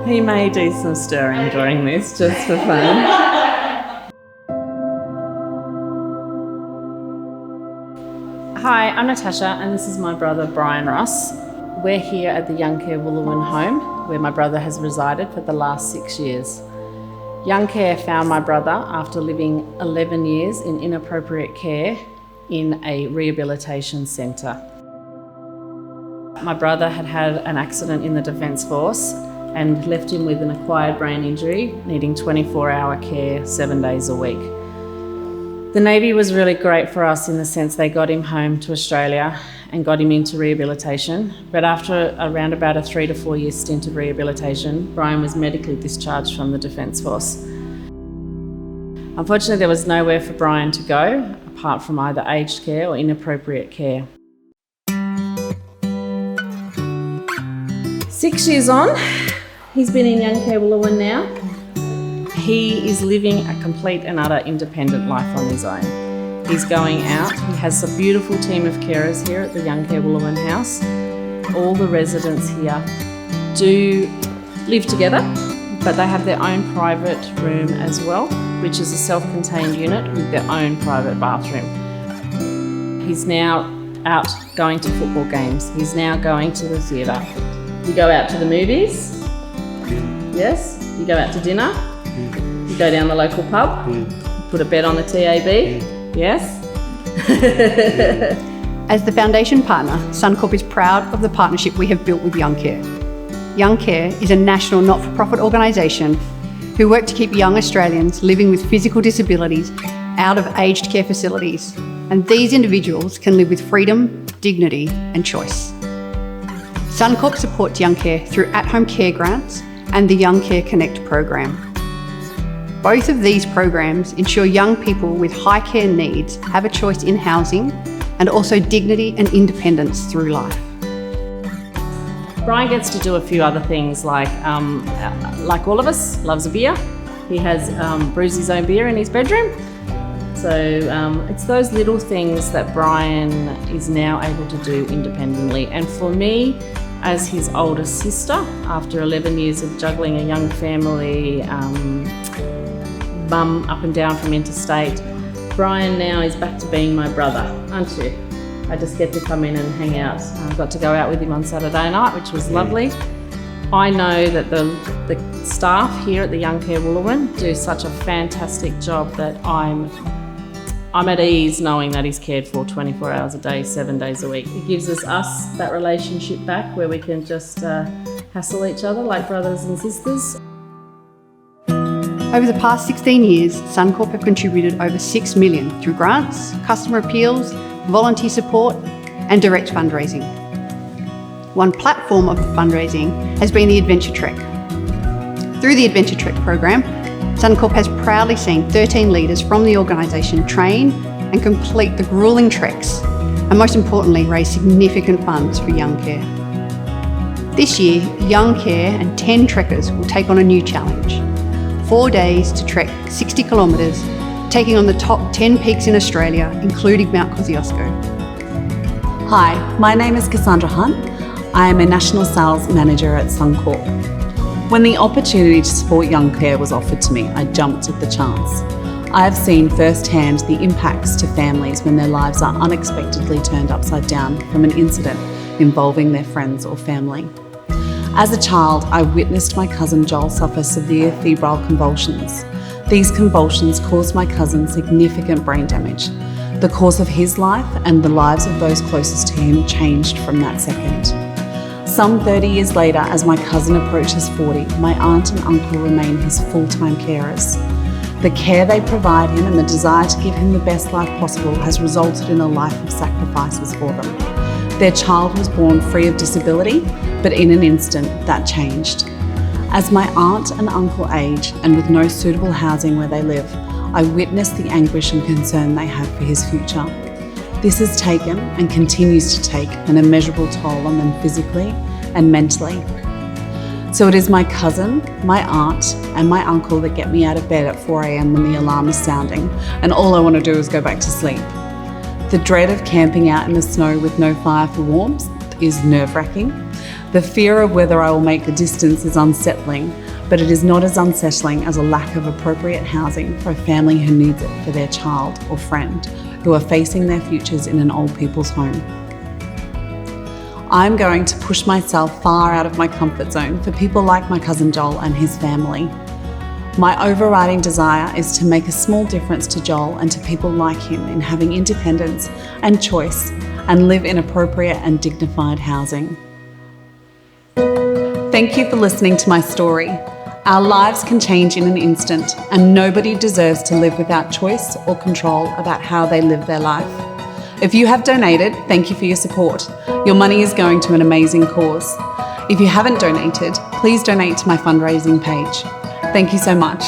He may do some stirring during this, just for fun. Hi, I'm Natasha, and this is my brother Brian Ross. We're here at the Youngcare Woolworm home, where my brother has resided for the last 6 years. Youngcare found my brother after living 11 years in inappropriate care in a rehabilitation centre. My brother had had an accident in the Defence Force and left him with an acquired brain injury, needing 24-hour care 7 days a week. The Navy was really great for us in the sense they got him home to Australia and got him into rehabilitation. But after around about a 3 to 4 year stint of rehabilitation, Brian was medically discharged from the Defence Force. Unfortunately, there was nowhere for Brian to go apart from either aged care or inappropriate care. 6 years on, he's been in Youngcare Willow now. He is living a complete and utter independent life on his own. He's going out. He has a beautiful team of carers here at the Youngcare Woolworm house. All the residents here do live together, but they have their own private room as well, which is a self-contained unit with their own private bathroom. He's now out going to football games. He's now going to the theatre. You go out to the movies, yes. You go out to dinner. You go down the local pub, put a bet on the TAB, yes? As the foundation partner, Suncorp is proud of the partnership we have built with Youngcare. Youngcare is a national not-for-profit organisation who work to keep young Australians living with physical disabilities out of aged care facilities, and these individuals can live with freedom, dignity and choice. Suncorp supports Youngcare through at-home care grants and the Youngcare Connect program. Both of these programs ensure young people with high care needs have a choice in housing and also dignity and independence through life. Brian gets to do a few other things like all of us, loves a beer. He has brews his own beer in his bedroom. So it's those little things that Brian is now able to do independently. And for me, as his older sister, after 11 years of juggling a young family, mum up and down from interstate, Brian now is back to being my brother, aren't you? I just get to come in and hang out. I got to go out with him on Saturday night, which was lovely. I know that the staff here at the Youngcare Woolworm do such a fantastic job that I'm at ease knowing that he's cared for 24 hours a day, 7 days a week. It gives us that relationship back where we can just hassle each other like brothers and sisters. Over the past 16 years, Suncorp have contributed over $6 million through grants, customer appeals, volunteer support and direct fundraising. One platform of fundraising has been the Adventure Trek. Through the Adventure Trek program, Suncorp has proudly seen 13 leaders from the organisation train and complete the gruelling treks, and most importantly, raise significant funds for Youngcare. This year, Youngcare and 10 trekkers will take on a new challenge. 4 days to trek 60 kilometres, taking on the top 10 peaks in Australia, including Mount Kosciuszko. Hi, my name is Cassandra Hunt. I am a National Sales Manager at Suncorp. When the opportunity to support Youngcare was offered to me, I jumped at the chance. I have seen firsthand the impacts to families when their lives are unexpectedly turned upside down from an incident involving their friends or family. As a child, I witnessed my cousin Joel suffer severe febrile convulsions. These convulsions caused my cousin significant brain damage. The course of his life and the lives of those closest to him changed from that second. Some 30 years later, as my cousin approaches 40, my aunt and uncle remain his full-time carers. The care they provide him and the desire to give him the best life possible has resulted in a life of sacrifices for them. Their child was born free of disability, but in an instant, that changed. As my aunt and uncle age, and with no suitable housing where they live, I witnessed the anguish and concern they have for his future. This has taken, and continues to take, an immeasurable toll on them physically and mentally. So it is my cousin, my aunt, and my uncle that get me out of bed at 4 a.m. when the alarm is sounding, and all I want to do is go back to sleep. The dread of camping out in the snow with no fire for warmth is nerve-wracking. The fear of whether I will make the distance is unsettling, but it is not as unsettling as a lack of appropriate housing for a family who needs it for their child or friend who are facing their futures in an old people's home. I'm going to push myself far out of my comfort zone for people like my cousin Joel and his family. My overriding desire is to make a small difference to Joel and to people like him in having independence and choice and live in appropriate and dignified housing. Thank you for listening to my story. Our lives can change in an instant, and nobody deserves to live without choice or control about how they live their life. If you have donated, thank you for your support. Your money is going to an amazing cause. If you haven't donated, please donate to my fundraising page. Thank you so much.